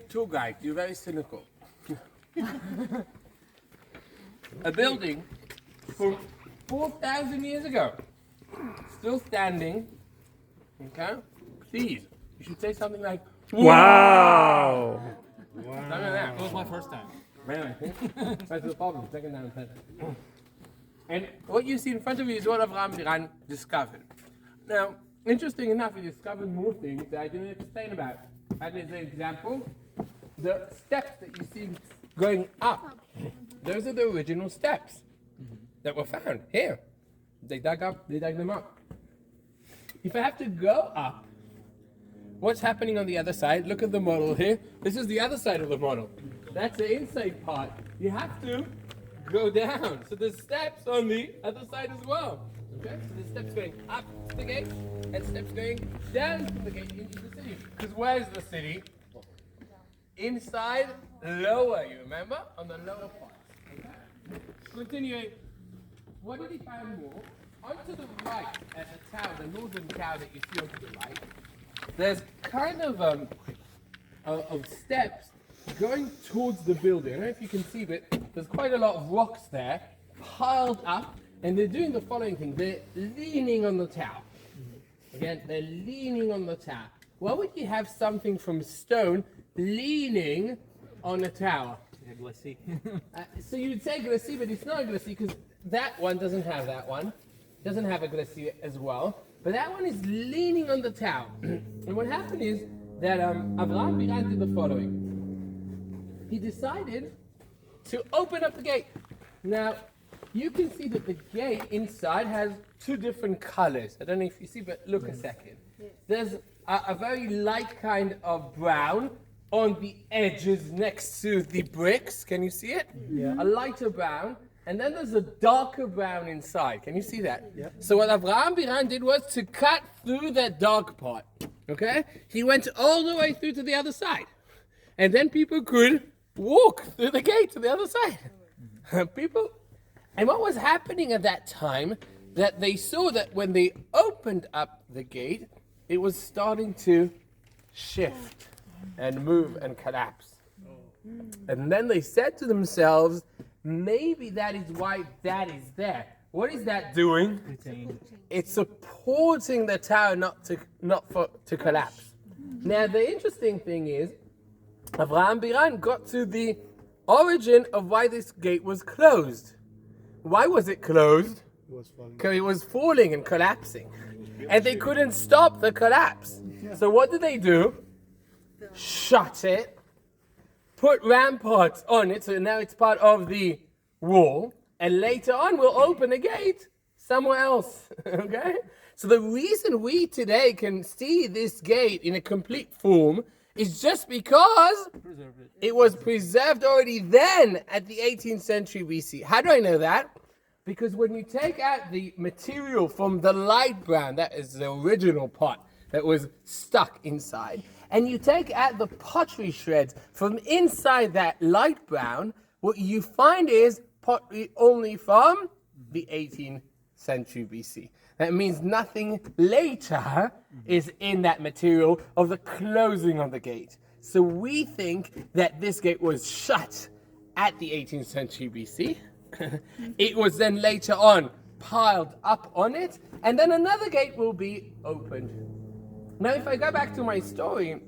tour guide. You're very cynical. A building from 4,000 years ago, still standing. Okay? Please, you should say something like, Wow! Something like that. That was my first time. That's the problem. Second time. And what you see in front of you is what Avraham Biran discovered. Now, interesting enough, he discovered more things that I didn't explain about. As an example, the steps that you see going up, those are the original steps that were found here. They dug them up. If I have to go up, what's happening on the other side? Look at the model here. This is the other side of the model. That's the inside part. You have to go down. So there's steps on the other side as well. Okay? So there's steps going up to the gate and steps going down to the gate into the city. Because where's the city? Inside, lower, you remember? On the lower part. Okay? Continuing. What did he find more? Onto the right at the tower, the northern tower that you see onto the right, there's kind of steps going towards the building. I don't know if you can see, but there's quite a lot of rocks there piled up, and they're doing the following thing. They're leaning on the tower. Again, they're leaning on the tower. Why would you have something from stone leaning on a tower? Glacis. So you'd say glacis, but it's not a glacis because that one doesn't have that one. Doesn't have a glacis as well. But that one is leaning on the tower. And what happened is that Avraham Biran did the following. He decided to open up the gate. Now, you can see that the gate inside has two different colors. I don't know if you see, but look a second. There's a very light kind of brown on the edges next to the bricks. Can you see it? Yeah. A lighter brown. And then there's a darker brown inside. Can you see that? Yep. So what Avraham Biran did was to cut through that dark part. Okay? He went all the way through to the other side. And then people could walk through the gate to the other side. And what was happening at that time, that they saw that when they opened up the gate, it was starting to shift and move and collapse. And then they said to themselves, maybe that is why that is there. What is that doing? It's supporting the tower not to collapse. Now the interesting thing is, Avraham Biran got to the origin of why this gate was closed. Why was it closed? Because it was falling and collapsing. And they couldn't stop the collapse. So what did they do? Shut it. Put ramparts on it, so now it's part of the wall, and later on we'll open a gate somewhere else, okay? So the reason we today can see this gate in a complete form is just because it was preserved already then at the 18th century BC. How do I know that? Because when you take out the material from the light brown, that is the original pot that was stuck inside, and you take out the pottery shreds from inside that light brown, what you find is pottery only from the 18th century BC. That means nothing later is in that material of the closing of the gate. So we think that this gate was shut at the 18th century BC. It was then later on piled up on it, and then another gate will be opened. Now, if I go back to my story,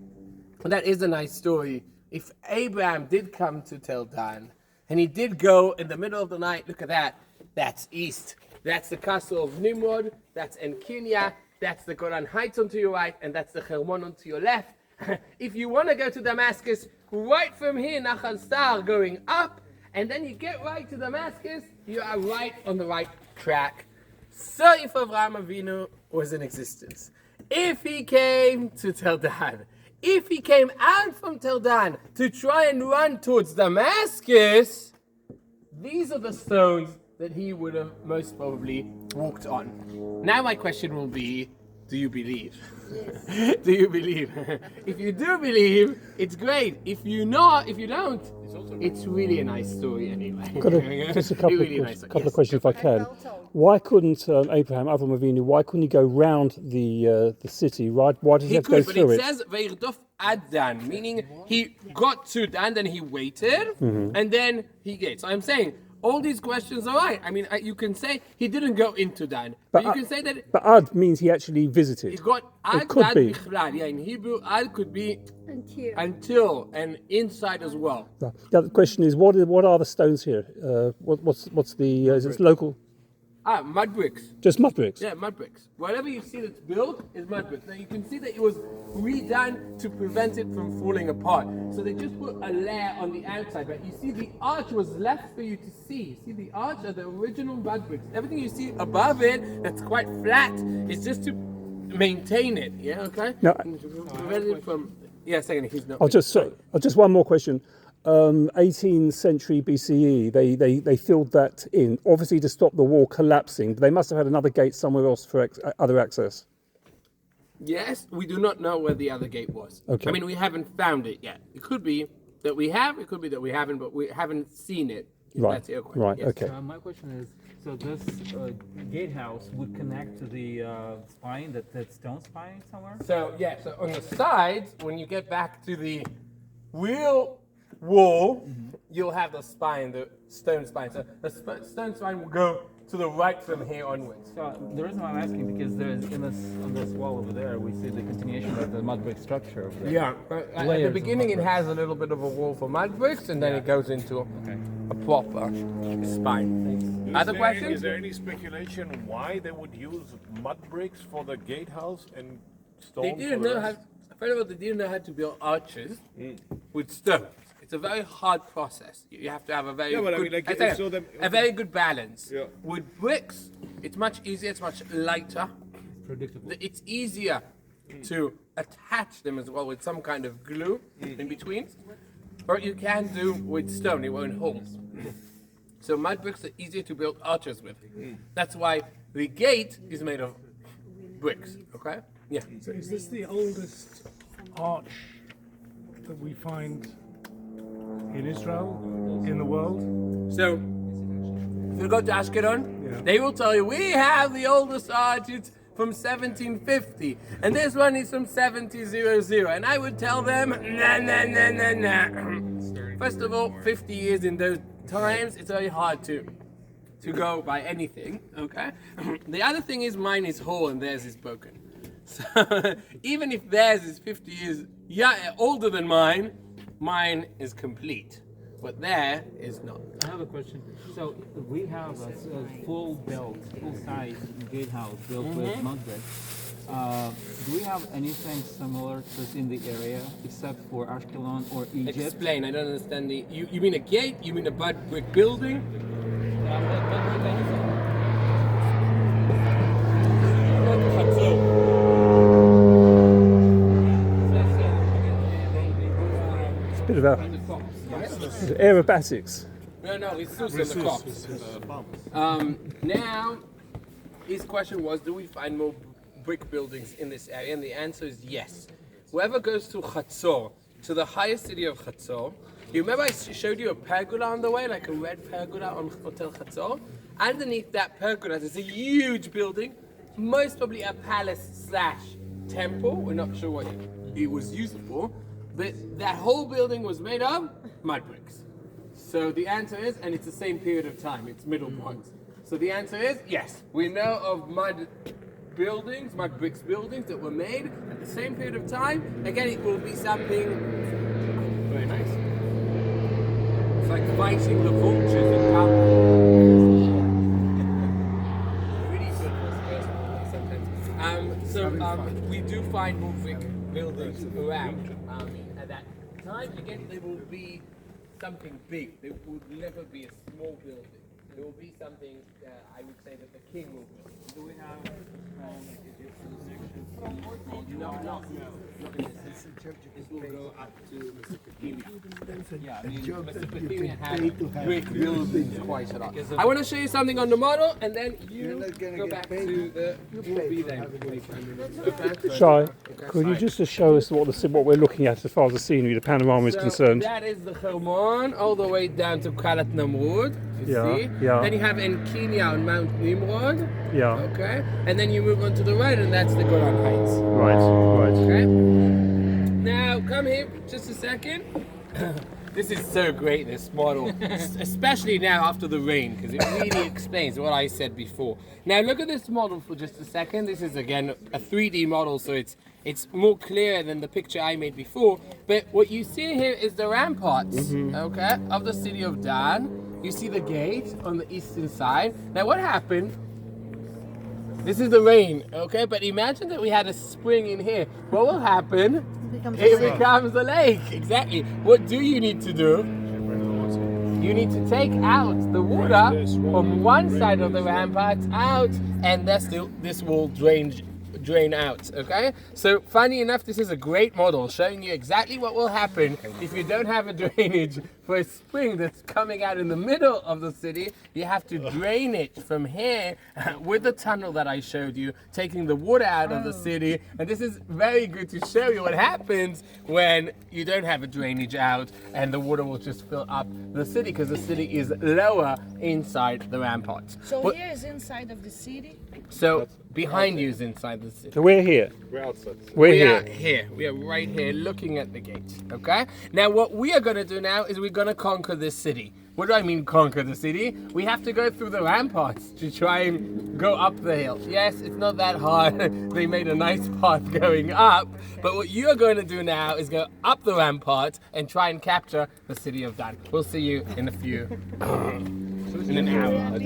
that is a nice story. If Abraham did come to Tel Dan, and he did go in the middle of the night, look at that, that's east. That's the castle of Nimrod, that's Enkinia, that's the Golan Heights on to your right, and that's the Hermon on to your left. If you want to go to Damascus, right from here, Nachal Star, going up, and then you get right to Damascus, you are right on the right track. So if Avraham Avinu was in existence, if he came to Tel Dan, if he came out from Tel Dan to try and run towards Damascus, these are the stones that he would have most probably walked on. Now my question will be, do you believe? Do you believe? If you do believe, it's great. If you don't, it's really a nice story anyway. Just a couple Really of nice. couple Yes. of questions, if I can. Why couldn't Abraham Avram, why couldn't he go round the city? Why does he He have to go could, but through it it? says Veirdov ad Dan, meaning he got to Dan, then he waited, and then he gets. So I'm saying all these questions are right. I mean, you can say he didn't go into Dan, but you can say that But Ad means he actually visited. he got ad could Dan be. bichlal. Yeah, in Hebrew, ad could be Until. until and inside as well. Right. The other question is, what are the stones here? What's the is it local? Mud bricks. Just mud bricks. Yeah, mud bricks. Whatever you see that's built is mud bricks. Now you can see that it was redone to prevent it from falling apart. So they just put a layer on the outside, but you see the arch was left for you to see. See the arch are the original mud bricks. Everything you see above it that's quite flat is just to maintain it. Yeah, okay? No, Prevent it from. Yeah, second, he's not. just one more question. 18th century BCE, they filled that in, obviously to stop the wall collapsing. But they must have had another gate somewhere else for other access. Yes, we do not know where the other gate was. Okay. I mean, we haven't found it yet. It could be that we have, it could be that we haven't, but we haven't seen it. If Right. That's your question. Right. Yes. Okay. My question is, so this gatehouse would connect to the spine, that stone spine somewhere? So, yeah, so on the sides, when you get back to the real wall, you'll have the spine, the stone spine. So the stone spine will go to the right from here onwards. So the reason why I'm asking, because there's on this wall over there, we see the continuation of the mud brick structure over there. Yeah, but at the Layers of beginning it mud has a little bit of a wall for mud bricks, and then it goes into a proper spine. Other Is questions? there any speculation why they would use mud bricks for the gatehouse and stone? They for didn't the know how. rest? First of all, they didn't know how to build arches with stones. It's a very hard process. You have to have a very Yeah, but I good, mean, like, I tell you, so them- a very good balance. Yeah. With bricks, it's much easier. It's much lighter. Predictable. It's easier to attach them as well with some kind of glue in between. Or you can do with stone. It won't hold. So mud bricks are easier to build arches with. That's why the gate is made of bricks. Okay? Yeah. So is this the oldest arch that we find in Israel, in the world? So, if you go to Ashkelon, Yeah. they will tell you, we have the oldest arch, it's from 1750, and this one is from 1700. And I would tell them, nah. First of all, 50 years in those times, it's very hard to go by anything, okay? The other thing is mine is whole and theirs is broken. So, even if theirs is 50 years older than mine, mine is complete, but there is not. I have a question. So we have a full-size gatehouse built with mud brick. Do we have anything similar to this in the area, except for Ashkelon or Egypt? Explain, I don't understand the. You mean a gate? You mean a mud brick building? It's a bit of aerobatics. No, it's Sus in the cops. Now, his question was, do we find more brick buildings in this area? And the answer is yes. Whoever goes to Chatzor, to the highest city of Chatzor, you remember I showed you a pergola on the way, like a red pergola on Hotel Chatzor? Underneath that pergola, there's a huge building, most probably a palace / temple. We're not sure what it was used for, but that whole building was made of mud bricks. So the answer is, and it's the same period of time, it's middle points. So the answer is, yes, we know of mud bricks buildings that were made at the same period of time. Again, it will be something very nice. It's like fighting the vultures in Palma. Really good sometimes. So we do find more brick buildings around at that time. Again, they will be something big. It would never be a small building. It will be something I would say that the king will build. Do we have Egyptian section? No. This will go up to Mesopotamia. Yeah, I mean, Mesopotamia had brick buildings quite a lot. I want to show you something on the model, and then you go back to the. You'll be there. Okay? Shai, could you just show us what we're looking at as far as the scenery, the panorama is So concerned? that is the Hermon, all the way down to Kalat Namrud. You Yeah, see? yeah. Then you have Enkenia on Mount Nimrod. Yeah. Okay. And then you move on to the right, and that's the Golan Heights. Right. Okay. Now come here just a second. This is so great, this model, especially now after the rain, because it really explains what I said before. Now look at this model for just a second. This is again a 3D model, so it's more clear than the picture I made before. But what you see here is the ramparts, okay, of the city of Dan. You see the gate on the eastern side. Now what happened? This is the rain, okay? But imagine that we had a spring in here. What will happen? It becomes a lake. Exactly. What do you need to do? You need to take out the water from one side of the ramparts out, and this will drain out, okay? So funny enough, this is a great model showing you exactly what will happen if you don't have a drainage for a spring that's coming out in the middle of the city. You have to drain it from here with the tunnel that I showed you, taking the water out of the city. And this is very good to show you what happens when you don't have a drainage out and the water will just fill up the city, because the city is lower inside the ramparts. So But- here is inside of the city. So behind you is inside the city. So we're here. We're outside. We're We here. are here. We are right here looking at the gate. Okay? Now what we are going to do now is we're going to conquer this city. What do I mean conquer the city? We have to go through the ramparts to try and go up the hill. Yes, it's not that hard. They made a nice path going up. But what you are going to do now is go up the rampart and try and capture the city of Dan. We'll see you in a few, in an hour.